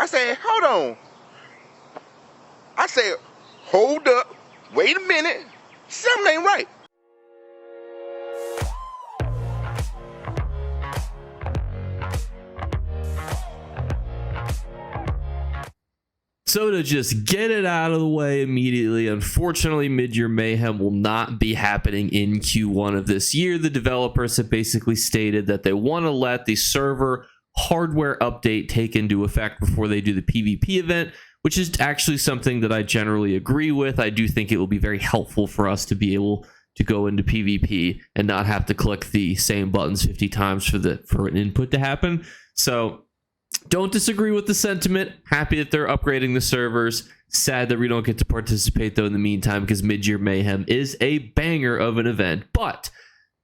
I said, hold on. I said, hold up, wait a minute, something ain't right. So to just get it out of the way immediately, unfortunately, Midyear Mayhem will not be happening in Q1 of this year. The developers have basically stated that they want to let the server hardware update take into effect before they do the PvP event, which is actually something that I generally agree with. I do think it will be very helpful for us to be able to go into PvP and not have to click the same buttons 50 times for an input to happen. So don't disagree with the sentiment. Happy that they're upgrading the servers. Sad that we don't get to participate though in the meantime, because Midyear Mayhem is a banger of an event. But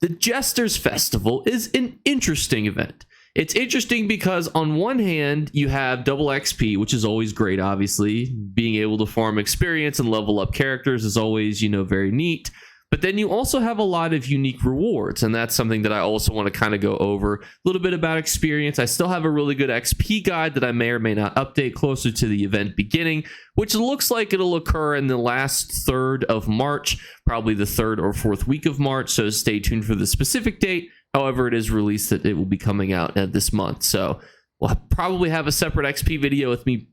the Jesters Festival is an interesting event. It's interesting because on one hand, you have double XP, which is always great, obviously. Being able to farm experience and level up characters is always, very neat. But then you also have a lot of unique rewards, and that's something that I also want to kind of go over. A little bit about experience. I still have a really good XP guide that I may or may not update closer to the event beginning, which looks like it'll occur in the last third of March, probably the third or fourth week of March, so stay tuned for the specific date. However, it is released that it will be coming out this month, so we'll probably have a separate XP video with me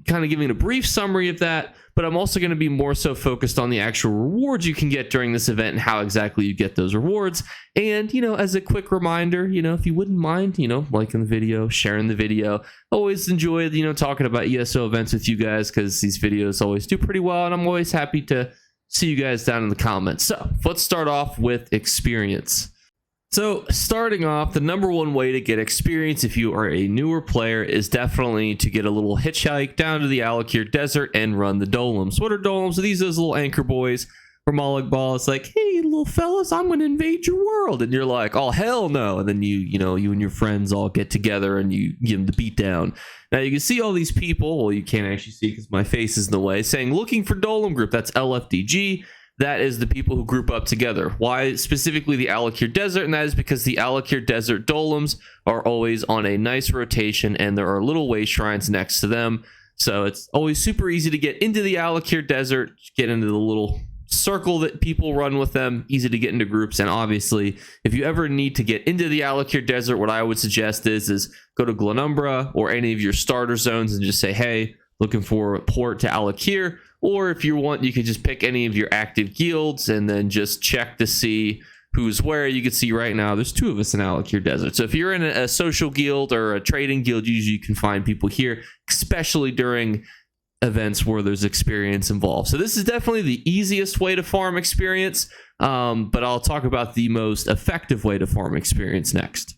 kind of giving a brief summary of that, but I'm also going to be more so focused on the actual rewards you can get during this event and how exactly you get those rewards. And, as a quick reminder, if you wouldn't mind, liking the video, sharing the video, always enjoy, talking about ESO events with you guys, because these videos always do pretty well, and I'm always happy to see you guys down in the comments. So let's start off with experience. So starting off, the number one way to get experience if you are a newer player is definitely to get a little hitchhike down to the Alakir Desert and run the Dolems. What are Dolems? These are those little anchor boys where Malik Ball is like, hey, little fellas, I'm going to invade your world. And you're like, oh, hell no. And then you and your friends all get together and you give them the beat down. Now you can see all these people. Well, you can't actually see because my face is in the way, saying looking for Dolem group. That's LFDG. That is the people who group up together. Why specifically the Alakir Desert? And that is because the Alakir Desert Dolems are always on a nice rotation, and there are little way shrines next to them. So it's always super easy to get into the Alakir Desert, get into the little circle that people run with them, easy to get into groups. And obviously, if you ever need to get into the Alakir Desert, what I would suggest is go to Glanumbra or any of your starter zones and just say, hey, looking for a port to Alakir. Or if you want, you can just pick any of your active guilds and then just check to see who's where. You can see right now there's two of us in Alakir Desert. So if you're in a social guild or a trading guild, usually you can find people here, especially during events where there's experience involved. So this is definitely the easiest way to farm experience, but I'll talk about the most effective way to farm experience next.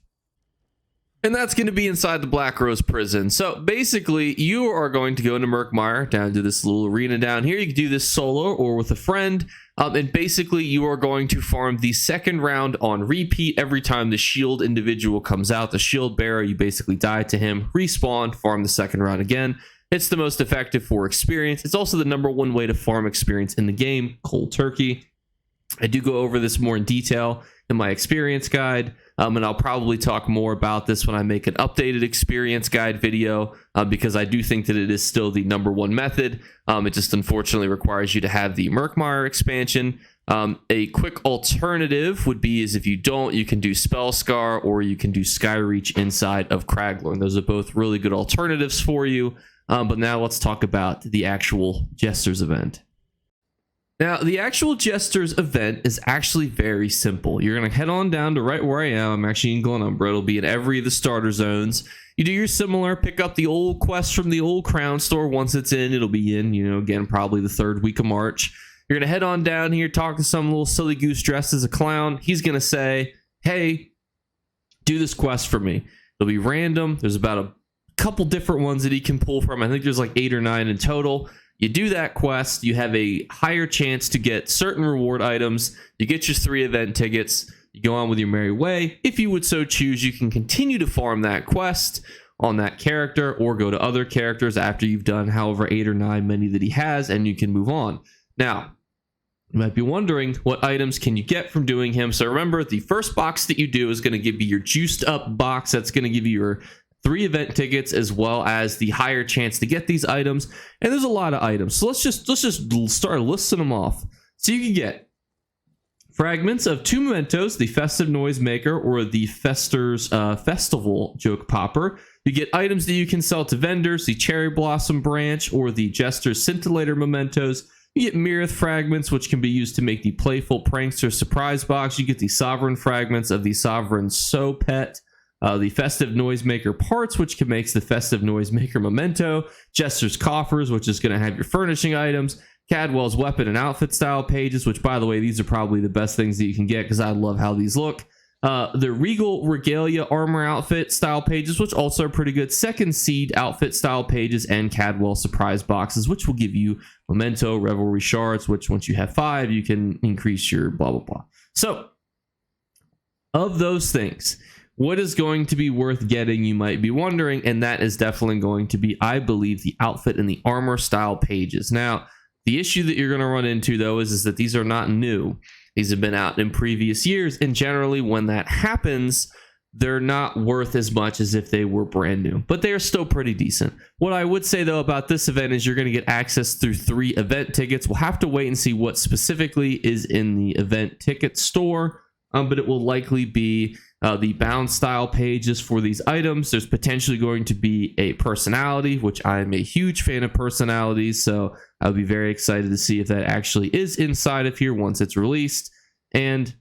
And that's going to be inside the Black Rose prison. So basically, you are going to go into Murkmire, down to this little arena down here. You can do this solo or with a friend. And basically, you are going to farm the second round on repeat every time the shield individual comes out. The shield bearer, you basically die to him, respawn, farm the second round again. It's the most effective for experience. It's also the number one way to farm experience in the game, cold turkey. I do go over this more in detail in my experience guide, and I'll probably talk more about this when I make an updated experience guide video, because I do think that it is still the number one method. It just unfortunately requires you to have the Murkmire expansion. A quick alternative would be is if you don't, you can do Spellscar or you can do Skyreach inside of Craglorn. Those are both really good alternatives for you. But now let's talk about the actual Jesters event. Now, the actual Jesters event is actually very simple. You're going to head on down to right where I am. I'm actually in Glanumbra. It'll be in every of the starter zones. You do your similar, pick up the old quest from the old Crown Store. Once it's in, it'll be in, again, probably the third week of March. You're going to head on down here, talk to some little silly goose dressed as a clown. He's going to say, hey, do this quest for me. It'll be random. There's about a couple different ones that he can pull from. I think there's like 8 or 9 in total. You do that quest, you have a higher chance to get certain reward items. You get your 3 event tickets. You go on with your merry way. If you would so choose, you can continue to farm that quest on that character or go to other characters after you've done however 8 or 9 many that he has, and you can move on. Now, you might be wondering, what items can you get from doing him? So remember, the first box that you do is going to give you your juiced up box. That's going to give you your 3 event tickets, as well as the higher chance to get these items. And there's a lot of items, so let's just start listing them off. So you can get fragments of 2 mementos, the Festive Noisemaker or the Jesters Festival Joke Popper. You get items that you can sell to vendors, the Cherry Blossom Branch or the Jester's Scintillator mementos. You get Mirith fragments, which can be used to make the Playful Prankster surprise box. You get the Sovereign fragments of the Sovereign So Pet. The Festive Noisemaker parts, which can make the Festive Noisemaker memento. Jester's Coffers, which is going to have your furnishing items. Cadwell's weapon and outfit style pages, which, by the way, these are probably the best things that you can get because I love how these look. The Regal Regalia armor outfit style pages, which also are pretty good. Second Seed outfit style pages, and Cadwell surprise boxes, which will give you memento revelry shards, which once you have 5, you can increase your blah blah blah. So, of those things, what is going to be worth getting, you might be wondering, and that is definitely going to be, I believe, the outfit and the armor style pages. Now, the issue that you're going to run into, though, is that these are not new. These have been out in previous years, and generally when that happens, they're not worth as much as if they were brand new, but they are still pretty decent. What I would say, though, about this event is you're going to get access through 3 event tickets. We'll have to wait and see what specifically is in the event ticket store, but it will likely be the bound style pages for these items. There's potentially going to be a personality, which I am a huge fan of personalities, so I'll be very excited to see if that actually is inside of here once it's released. And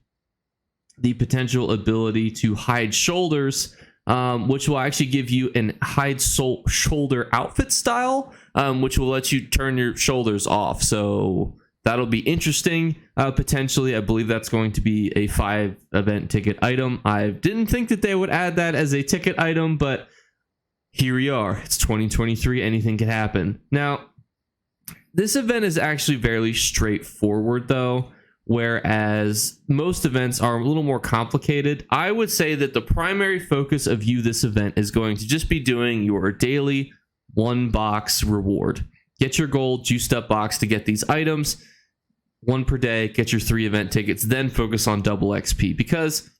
the potential ability to hide shoulders, which will actually give you an hide shoulder outfit style, which will let you turn your shoulders off. So that'll be interesting. Potentially, I believe that's going to be a 5 event ticket item. I didn't think that they would add that as a ticket item, but here we are. It's 2023. Anything can happen. Now, this event is actually fairly straightforward, though, whereas most events are a little more complicated. I would say that the primary focus of this event is going to just be doing your daily 1-box reward. Get your gold juiced up box to get these items. 1 per day, get your 3 event tickets, then focus on double XP, because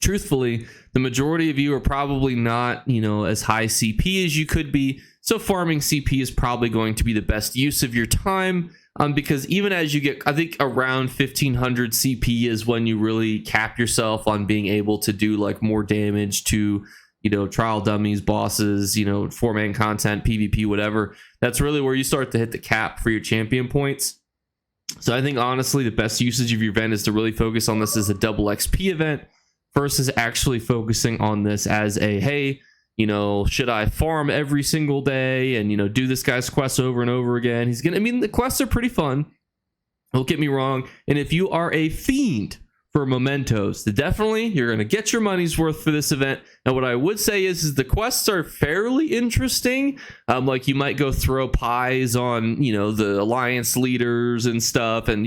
truthfully, the majority of you are probably not, as high CP as you could be. So farming CP is probably going to be the best use of your time, because even as you get, I think around 1500 CP is when you really cap yourself on being able to do like more damage to, trial dummies, bosses, 4-man content, PvP, whatever. That's really where you start to hit the cap for your champion points. So I think honestly the best usage of your event is to really focus on this as a double XP event versus actually focusing on this as a, hey, should I farm every single day and, do this guy's quest over and over again? The quests are pretty fun. Don't get me wrong. And if you are a fiend for mementos, then definitely you're going to get your money's worth for this event. And what I would say is the quests are fairly interesting. Like you might go throw pies on, the alliance leaders and stuff, and,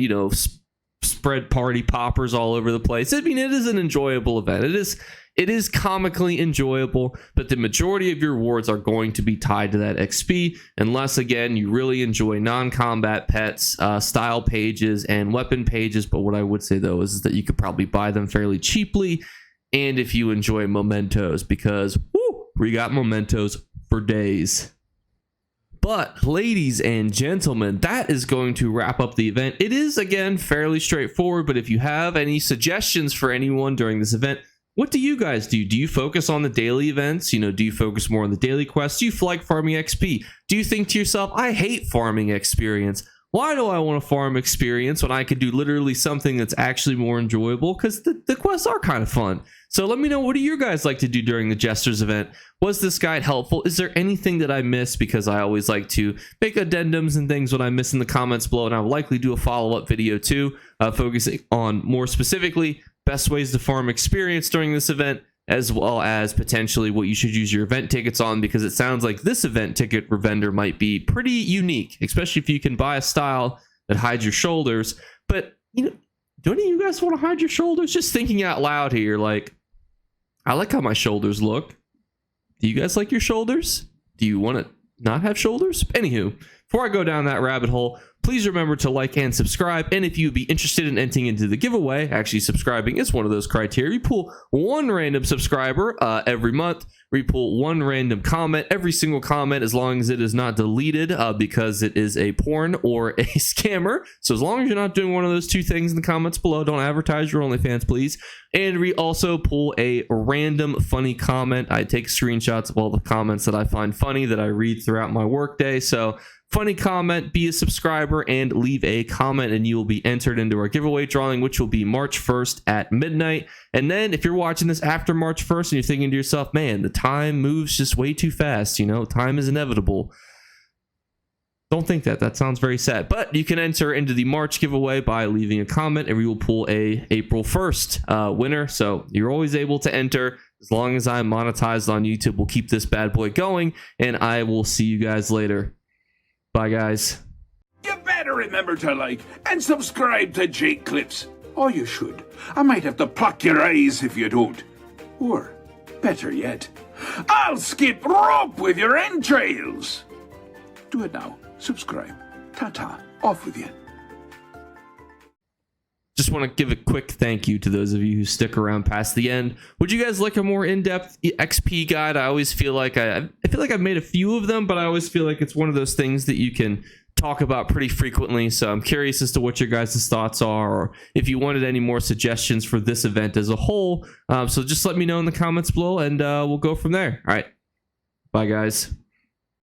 spread party poppers all over the place. I mean, it is an enjoyable event. It is comically enjoyable, but the majority of your rewards are going to be tied to that XP, unless, again, you really enjoy non-combat pets, style pages, and weapon pages. But what I would say, though, is that you could probably buy them fairly cheaply, and if you enjoy mementos, because we got mementos for days. But, ladies and gentlemen, that is going to wrap up the event. It is, again, fairly straightforward, but if you have any suggestions for anyone during this event, what do you guys do? Do you focus on the daily events? Do you focus more on the daily quests? Do you like farming XP? Do you think to yourself, I hate farming experience? Why do I want to farm experience when I could do literally something that's actually more enjoyable? Because the quests are kind of fun. So let me know, what do you guys like to do during the Jesters event? Was this guide helpful? Is there anything that I missed? Because I always like to make addendums and things when I miss in the comments below, and I will likely do a follow-up video too, focusing on more specifically best ways to farm experience during this event, as well as potentially what you should use your event tickets on, because it sounds like this event ticket vendor might be pretty unique, especially if you can buy a style that hides your shoulders. But, don't you guys want to hide your shoulders? Just thinking out loud here, like, I like how my shoulders look. Do you guys like your shoulders? Do you want to not have shoulders? Anywho, before I go down that rabbit hole, please remember to like and subscribe. And if you'd be interested in entering into the giveaway, actually subscribing is one of those criteria. We pull one random subscriber every month. We pull one random comment. Every single comment, as long as it is not deleted because it is a porn or a scammer. So as long as you're not doing one of those two things in the comments below, don't advertise your OnlyFans, please. And we also pull a random funny comment. I take screenshots of all the comments that I find funny that I read throughout my workday. So funny comment, be a subscriber, and leave a comment, and you will be entered into our giveaway drawing, which will be March 1st at midnight. And then if you're watching this after March 1st and you're thinking to yourself, man, the time moves just way too fast, you know, time is inevitable. Don't think that. That sounds very sad. But you can enter into the March giveaway by leaving a comment, and we will pull a April 1st winner. So you're always able to enter. As long as I'm monetized on YouTube, we'll keep this bad boy going, and I will see you guys later. Bye, guys. You better remember to like and subscribe to Jake Clips. Or you should. I might have to pluck your eyes if you don't. Or, better yet, I'll skip rope with your entrails. Do it now. Subscribe. Ta-ta. Off with you. Just want to give a quick thank you to those of you who stick around past the end. Would you guys like a more in-depth XP guide? I always feel like I feel like I've made a few of them, but I always feel like it's one of those things that you can talk about pretty frequently. So I'm curious as to what your guys' thoughts are, or if you wanted any more suggestions for this event as a whole. So just let me know in the comments below, and we'll go from there. All right. Bye, guys.